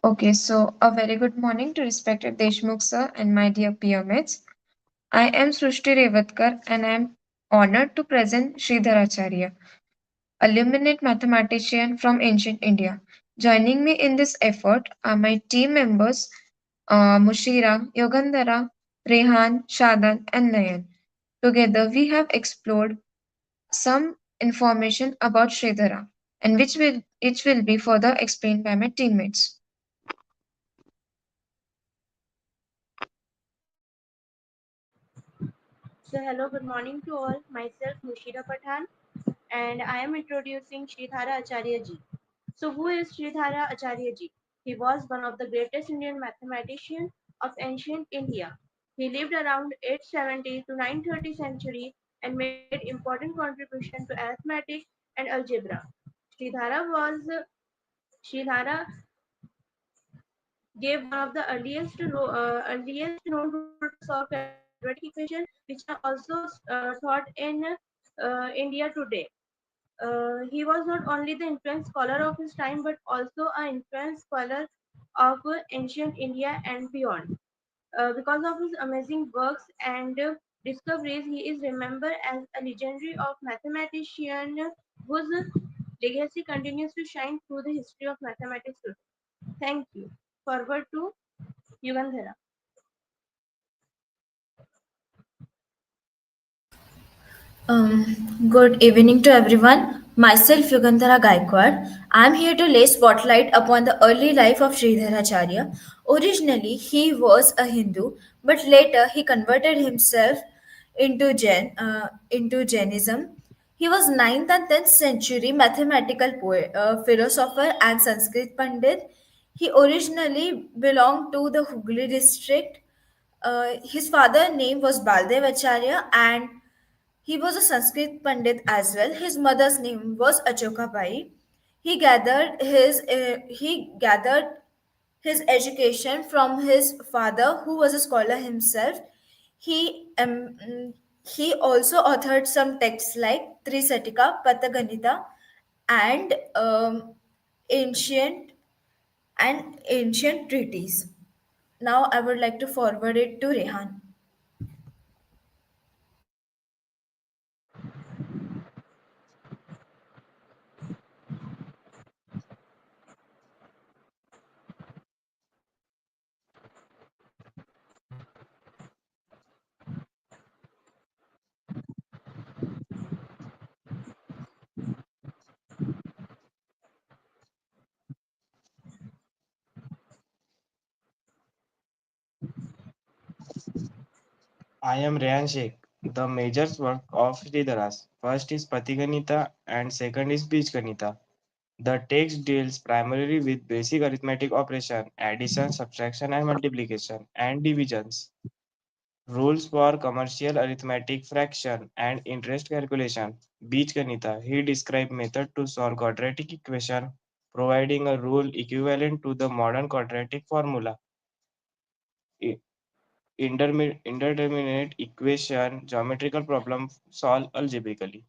Okay, so a very good morning to respected Deshmukh sir and my dear peer mates. I am Srushti Revatkar and I am honored to present Sridhar Acharya, a luminate mathematician from ancient India. Joining me in this effort are my team members Mushira, Yogandhara, Rehan, Shadan, and Nayan. Together, we have explored some information about Sridhara, and which will be further explained by my teammates. So hello, good morning to all. Myself Mushira Pathan and I am introducing Sridhara Acharya ji. So who is Sridhara Acharya ji? He was one of the greatest Indian mathematicians of ancient India. He lived around 870 to 930 century and made important contribution to arithmetic and algebra. Sridhara was Sridhara gave one of the earliest known rules to solve quadratic equations, which are also taught in India today. He was not only the influential scholar of his time but also an influential scholar of ancient India and beyond. Because of his amazing works and discoveries, he is remembered as a legendary of mathematician whose legacy continues to shine through the history of mathematics today. Thank you. Forward to Yugandhara. Good evening to everyone. Myself Yugandhara Gaikwad. I am here to lay spotlight upon the early life of Sridharacharya. Originally, he was a Hindu, but later he converted himself into Jainism. He was ninth and 10th century mathematical poet, philosopher, and Sanskrit Pandit. He originally belonged to the Hooghly district. His father's name was Baldev Acharya, and he was a Sanskrit Pandit as well. His mother's name was Achoka Bai. He gathered his education from his father, who was a scholar himself. He he also authored some texts like Trisatika, Pataganita, and ancient ancient treaties. Now I would like to forward it to Rehan. I am Rehan Sheikh. The major work of Sridharas. First is Patiganita and second is Bijganita. The text deals primarily with basic arithmetic operation, addition, subtraction and multiplication, and divisions. Rules for commercial arithmetic fraction and interest calculation. Bijganita. He described method to solve quadratic equation, providing a rule equivalent to the modern quadratic formula. I- Indeterminate equation, geometrical problem solved algebraically.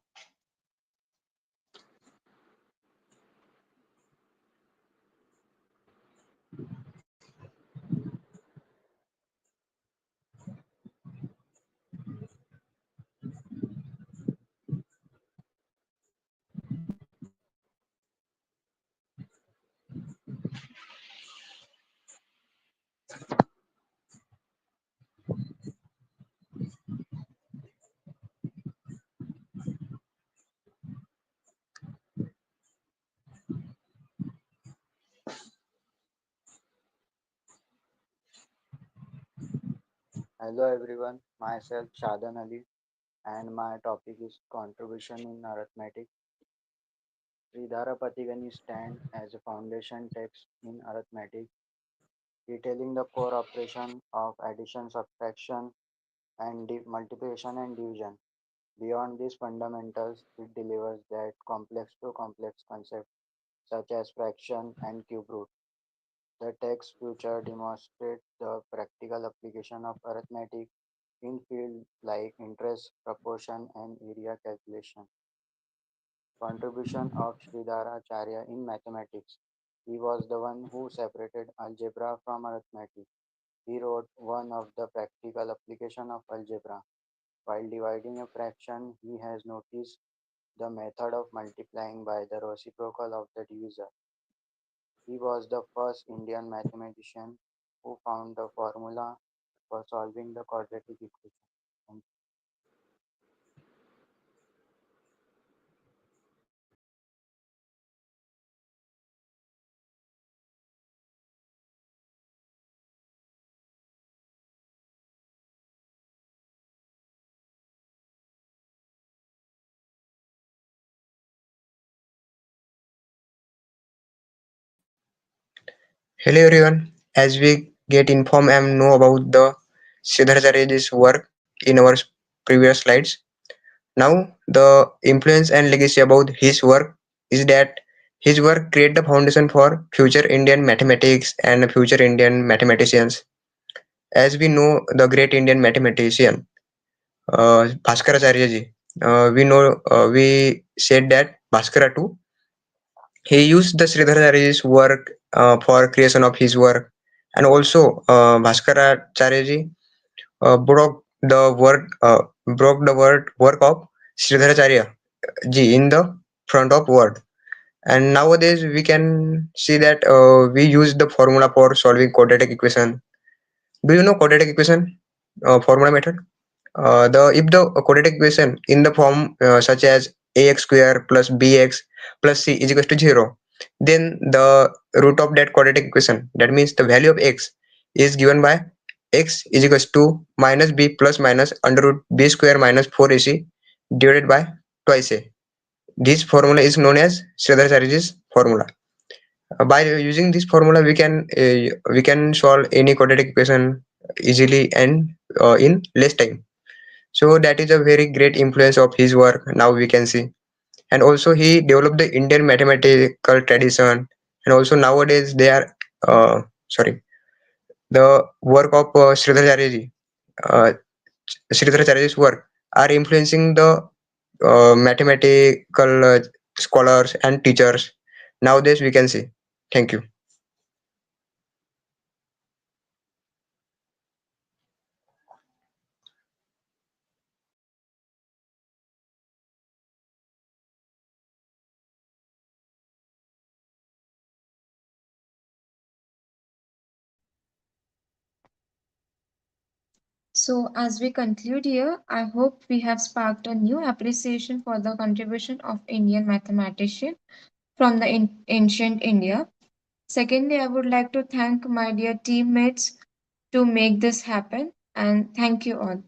Hello everyone, myself Shadan Ali and my topic is contribution in arithmetic. Sridhara Patigani stand as a foundation text in arithmetic, detailing the core operation of addition, subtraction, and multiplication and division. Beyond these fundamentals, it delivers that complex to complex concepts such as fraction and cube root. The text future demonstrates the practical application of arithmetic in fields like interest, proportion, and area calculation. Contribution of Sridhara Acharya in mathematics. He was the one who separated algebra from arithmetic. He wrote one of the practical application of algebra. While dividing a fraction, he has noticed the method of multiplying by the reciprocal of the divisor. He was the first Indian mathematician who found the formula for solving the quadratic equation. Thank Hello everyone. As we get informed and know about the Siddharthacharyya's work in our previous slides, now the influence and legacy about his work is that his work create the foundation for future Indian mathematics and future Indian mathematicians. As we know, the great Indian mathematician Bhaskaracharya ji, we said that Bhaskara too. He used the Sridharacharya's work for creation of his work, and also Bhaskaracharya broke the word work of Sridharacharya ji in the front of word. And nowadays we can see that we use the formula for solving quadratic equation. Do you know quadratic equation formula method? The if the quadratic equation in the form such as ax square plus bx plus c is equals to 0, then the root of that quadratic equation, that means the value of x, is given by x is equals to minus b plus minus under root b square minus 4ac divided by twice a. This formula is known as Sridharacharya's formula. By using this formula, we can solve any quadratic equation easily and in less time. So that is a very great influence of his work. Now we can see, and also he developed the Indian mathematical tradition, and also nowadays they are sorry, the work of uh, Sridharacharya's work are influencing the mathematical scholars and teachers. Nowadays we can see. Thank you. So, as we conclude here, I hope we have sparked a new appreciation for the contribution of Indian mathematician from the ancient India. Secondly, I would like to thank my dear teammates to make this happen, and thank you all.